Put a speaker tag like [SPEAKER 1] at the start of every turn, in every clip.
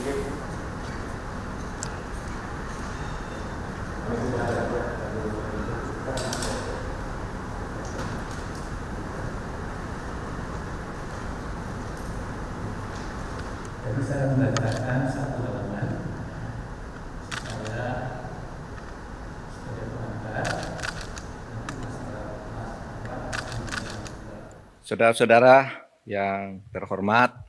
[SPEAKER 1] Jadi saya membacakan satu halaman. Saya sebagai pengantar.
[SPEAKER 2] Saudara-saudara yang terhormat,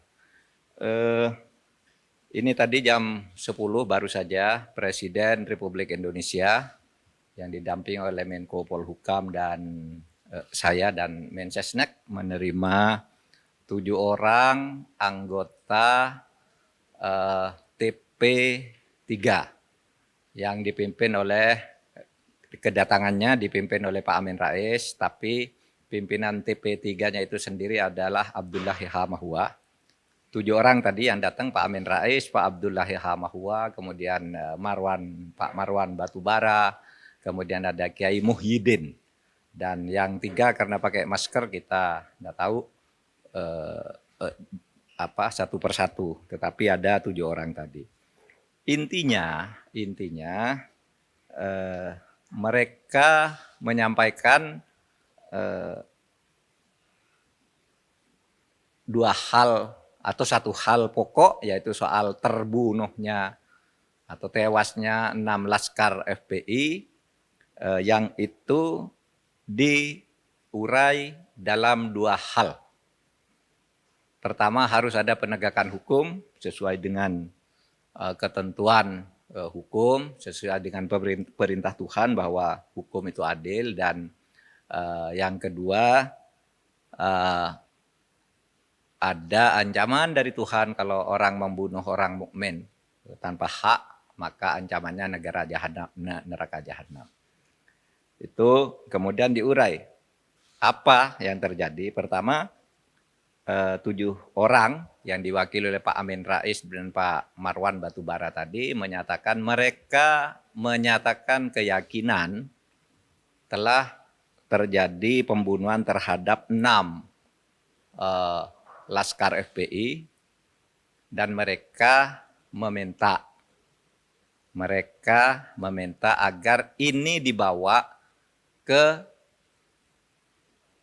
[SPEAKER 2] ini tadi jam 10 baru saja Presiden Republik Indonesia yang didampingi oleh Menko Polhukam dan saya dan Mensesnek menerima 7 orang anggota TP3 yang dipimpin oleh kedatangannya dipimpin oleh Pak Amin Rais, tapi pimpinan TP3-nya itu sendiri adalah Abdullah Yahamahua. 7 orang tadi yang datang, Pak Amin Rais, Pak Abdullah Yahamahua, kemudian Pak Marwan Batubara, kemudian ada Kiai Muhyiddin. Dan yang 3 karena pakai masker kita nggak tahu satu persatu, tetapi ada 7 orang tadi. Intinya mereka menyampaikan 2 hal atau 1 hal pokok, yaitu soal terbunuhnya atau tewasnya 6 laskar FPI yang itu diurai dalam 2 hal. Pertama, harus ada penegakan hukum sesuai dengan ketentuan hukum, sesuai dengan perintah Tuhan bahwa hukum itu adil, dan yang kedua ada ancaman dari Tuhan kalau orang membunuh orang mukmin tanpa hak, maka ancamannya neraka jahanam. Itu kemudian diurai. Apa yang terjadi? Pertama, 7 orang yang diwakili oleh Pak Amin Rais dan Pak Marwan Batubara tadi menyatakan mereka menyatakan keyakinan telah terjadi pembunuhan terhadap 6 laskar FPI, dan mereka meminta agar ini dibawa ke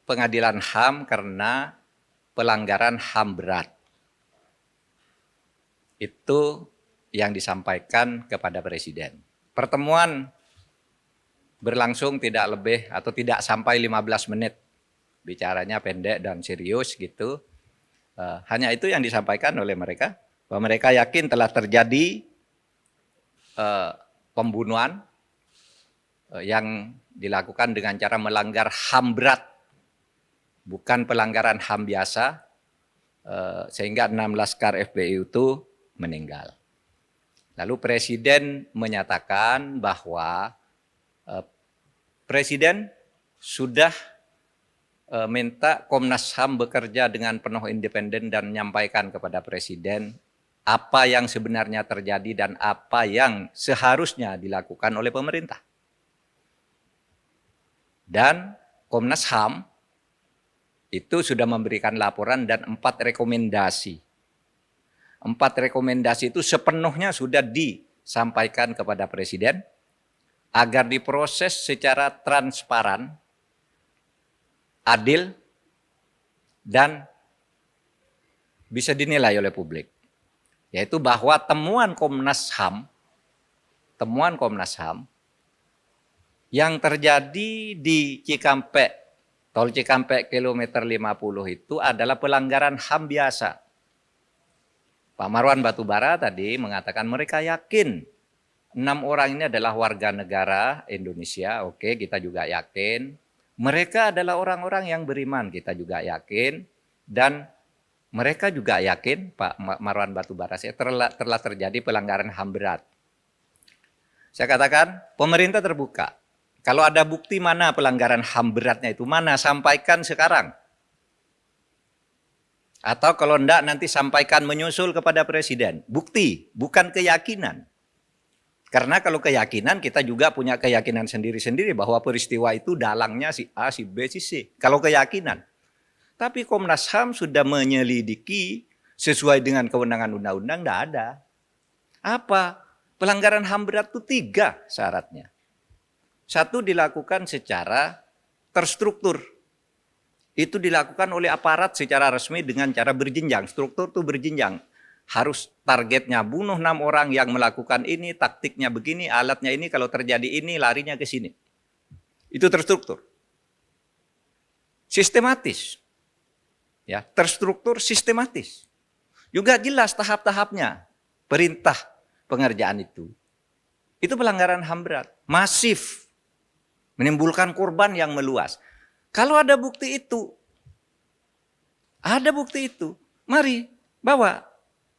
[SPEAKER 2] pengadilan HAM karena pelanggaran HAM berat. Itu yang disampaikan kepada Presiden. Pertemuan berlangsung tidak lebih atau tidak sampai 15 menit. Bicaranya pendek dan serius gitu. Hanya itu yang disampaikan oleh mereka, bahwa mereka yakin telah terjadi pembunuhan yang dilakukan dengan cara melanggar HAM berat, bukan pelanggaran HAM biasa, sehingga 6 laskar FPI itu meninggal. Lalu Presiden menyatakan bahwa Presiden sudah minta Komnas HAM bekerja dengan penuh independen dan menyampaikan kepada Presiden apa yang sebenarnya terjadi dan apa yang seharusnya dilakukan oleh pemerintah. Dan Komnas HAM itu sudah memberikan laporan dan 4 rekomendasi. 4 rekomendasi itu sepenuhnya sudah disampaikan kepada Presiden agar diproses secara transparan, adil, dan bisa dinilai oleh publik. Yaitu bahwa temuan Komnas HAM yang terjadi di Cikampek, Tol Cikampek kilometer 50 itu adalah pelanggaran HAM biasa. Pak Marwan Batubara tadi mengatakan mereka yakin 6 orang ini adalah warga negara Indonesia. Oke, kita juga yakin. Mereka adalah orang-orang yang beriman, kita juga yakin. Dan mereka juga yakin, Pak Marwan Batubara, telah terjadi pelanggaran HAM berat. Saya katakan, pemerintah terbuka. Kalau ada bukti mana pelanggaran HAM beratnya itu, mana, sampaikan sekarang. Atau kalau enggak nanti sampaikan menyusul kepada Presiden. Bukti, bukan keyakinan. Karena kalau keyakinan, kita juga punya keyakinan sendiri-sendiri bahwa peristiwa itu dalangnya si A, si B, si C. Kalau keyakinan. Tapi Komnas HAM sudah menyelidiki sesuai dengan kewenangan undang-undang, enggak ada. Apa? Pelanggaran HAM berat itu 3 syaratnya. 1 dilakukan secara terstruktur. Itu dilakukan oleh aparat secara resmi dengan cara berjenjang. Struktur itu berjenjang. Harus targetnya bunuh 6 orang yang melakukan ini, taktiknya begini, alatnya ini, kalau terjadi ini, larinya ke sini. Itu terstruktur. Sistematis. Ya, terstruktur sistematis. Juga jelas tahap-tahapnya. Perintah pengerjaan itu. Itu pelanggaran HAM berat. Masif. Menimbulkan korban yang meluas. Kalau ada bukti itu, mari bawa.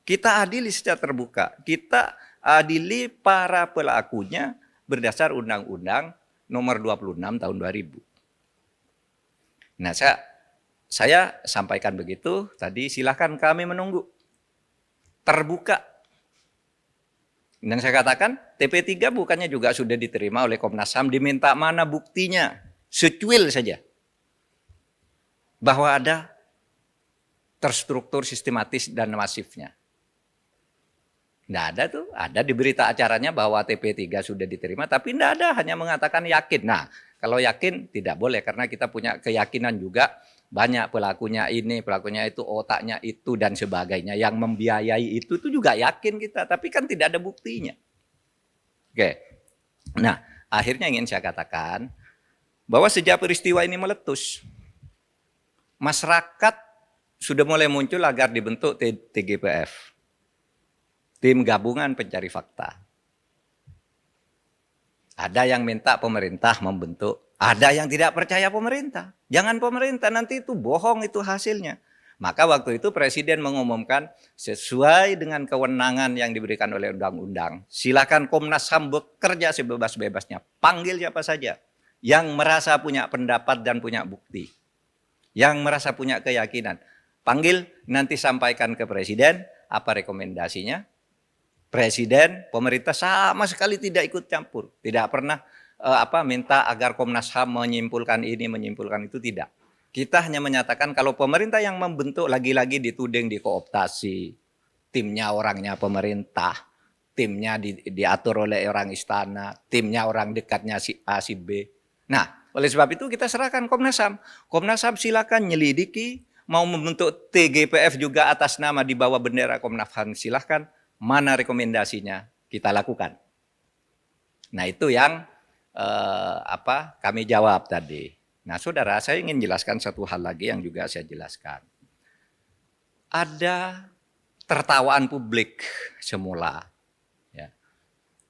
[SPEAKER 2] Kita adili secara terbuka. Kita adili para pelakunya berdasar Undang-Undang Nomor 26 Tahun 2000. Nah, saya sampaikan begitu tadi, silahkan kami menunggu. Terbuka. Dan saya katakan TP3 bukannya juga sudah diterima oleh Komnas HAM, diminta mana buktinya, secuil saja. Bahwa ada terstruktur sistematis dan masifnya. Tidak ada tuh, ada di berita acaranya bahwa TP3 sudah diterima, tapi tidak ada, hanya mengatakan yakin. Nah, kalau yakin tidak boleh, karena kita punya keyakinan juga banyak pelakunya ini, pelakunya itu, otaknya itu, dan sebagainya. Yang membiayai itu juga yakin kita, tapi kan tidak ada buktinya. Oke, nah akhirnya ingin saya katakan bahwa sejak peristiwa ini meletus, masyarakat sudah mulai muncul agar dibentuk TGPF, Tim Gabungan Pencari Fakta. Ada yang minta pemerintah membentuk, ada yang tidak percaya pemerintah. Jangan pemerintah, nanti itu bohong itu hasilnya. Maka waktu itu Presiden mengumumkan sesuai dengan kewenangan yang diberikan oleh undang-undang. Silakan Komnas HAM bekerja sebebas-bebasnya. Panggil siapa saja yang merasa punya pendapat dan punya bukti. Yang merasa punya keyakinan. Panggil, nanti sampaikan ke Presiden apa rekomendasinya. Presiden, pemerintah sama sekali tidak ikut campur. Tidak pernah minta agar Komnas HAM menyimpulkan ini, menyimpulkan itu, tidak. Kita hanya menyatakan kalau pemerintah yang membentuk, lagi-lagi dituding dikooptasi. Timnya orangnya pemerintah, timnya diatur oleh orang istana, timnya orang dekatnya si A, si B. Nah, oleh sebab itu kita serahkan Komnas HAM. Komnas HAM silakan nyelidiki, mau membentuk TGPF juga atas nama di bawah bendera Komnas HAM, silahkan. Mana rekomendasinya kita lakukan. Nah, itu yang kami jawab tadi. Nah, saudara, saya ingin jelaskan satu hal lagi yang juga saya jelaskan. Ada tertawaan publik semula. Ya.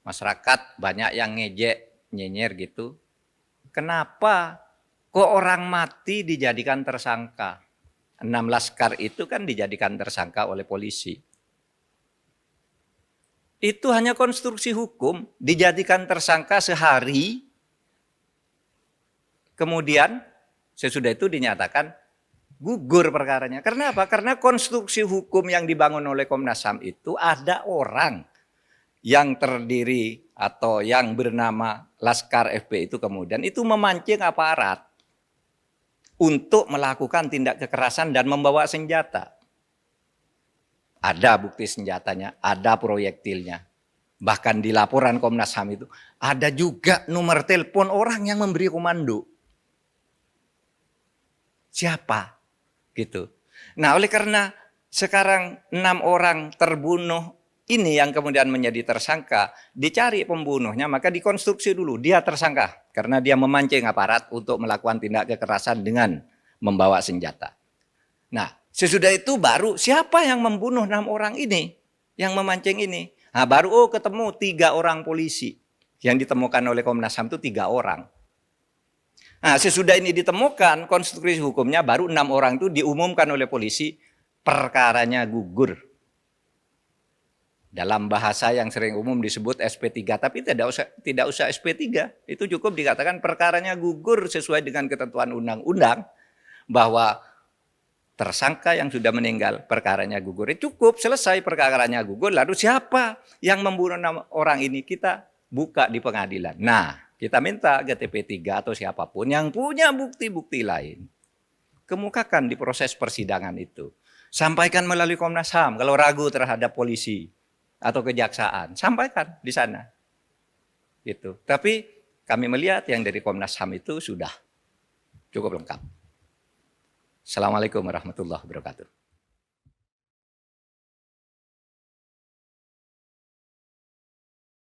[SPEAKER 2] Masyarakat banyak yang ngejek, nyinyir gitu. Kenapa kok orang mati dijadikan tersangka? 6 laskar itu kan dijadikan tersangka oleh polisi. Itu hanya konstruksi hukum, dijadikan tersangka sehari, kemudian sesudah itu dinyatakan gugur perkaranya. Karena apa? Karena konstruksi hukum yang dibangun oleh Komnas HAM itu ada orang yang terdiri atau yang bernama Laskar FP itu kemudian itu memancing aparat untuk melakukan tindak kekerasan dan membawa senjata. Ada bukti senjatanya, ada proyektilnya. Bahkan di laporan Komnas HAM itu ada juga nomor telepon orang yang memberi komando. Siapa? Gitu. Nah, oleh karena sekarang 6 orang terbunuh ini yang kemudian menjadi tersangka, dicari pembunuhnya, maka dikonstruksi dulu dia tersangka karena dia memancing aparat untuk melakukan tindak kekerasan dengan membawa senjata. Nah, sesudah itu baru siapa yang membunuh 6 orang ini, yang memancing ini. Nah, baru ketemu 3 orang polisi. Yang ditemukan oleh Komnas HAM itu 3 orang. Nah, sesudah ini ditemukan konstruksi hukumnya, baru 6 orang itu diumumkan oleh polisi, perkaranya gugur. Dalam bahasa yang sering umum disebut SP3, tapi tidak usah SP3. Itu cukup dikatakan perkaranya gugur sesuai dengan ketentuan undang-undang bahwa tersangka yang sudah meninggal perkaranya gugur. Cukup selesai perkaranya gugur. Lalu siapa yang membunuh 6 orang ini kita buka di pengadilan. Nah, kita minta ke TP3 atau siapapun yang punya bukti-bukti lain. Kemukakan di proses persidangan itu. Sampaikan melalui Komnas HAM kalau ragu terhadap polisi. atau kejaksaan, sampaikan di sana. Gitu. Tapi kami melihat yang dari Komnas HAM itu sudah cukup lengkap. Assalamualaikum warahmatullahi wabarakatuh.